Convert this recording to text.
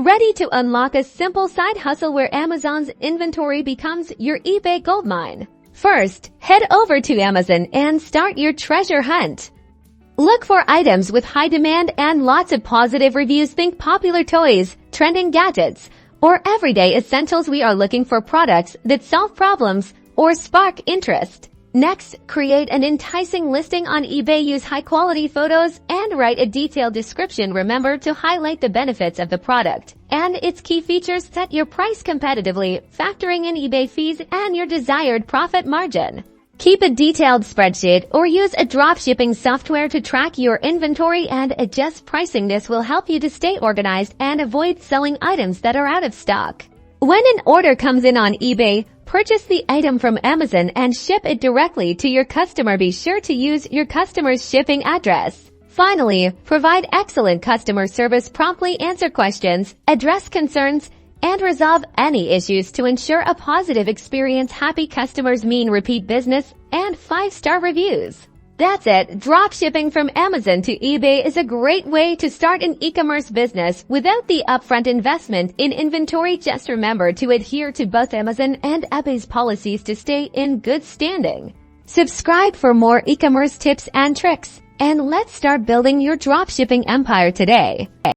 Ready to unlock a simple side hustle where Amazon's inventory becomes your eBay goldmine? First, head over to Amazon and start your treasure hunt. Look for items with high demand and lots of positive reviews. Think popular toys, trending gadgets, or everyday essentials. We are looking for products that solve problems or spark interest. Next, create an enticing listing on eBay. Use high-quality photos and write a detailed description. Remember to highlight the benefits of the product and its key features. Set your price competitively, factoring in eBay fees and your desired profit margin. Keep a detailed spreadsheet or use a dropshipping software to track your inventory and adjust pricing. This will help you to stay organized and avoid selling items that are out of stock. When an order comes in on eBay, purchase the item from Amazon and ship it directly to your customer. Be sure to use your customer's shipping address. Finally, provide excellent customer service. Promptly answer questions, address concerns, and resolve any issues to ensure a positive experience. Happy customers mean repeat business and 5-star reviews. That's it. Dropshipping from Amazon to eBay is a great way to start an e-commerce business without the upfront investment in inventory. Just remember to adhere to both Amazon and eBay's policies to stay in good standing. Subscribe for more e-commerce tips and tricks, and let's start building your dropshipping empire today.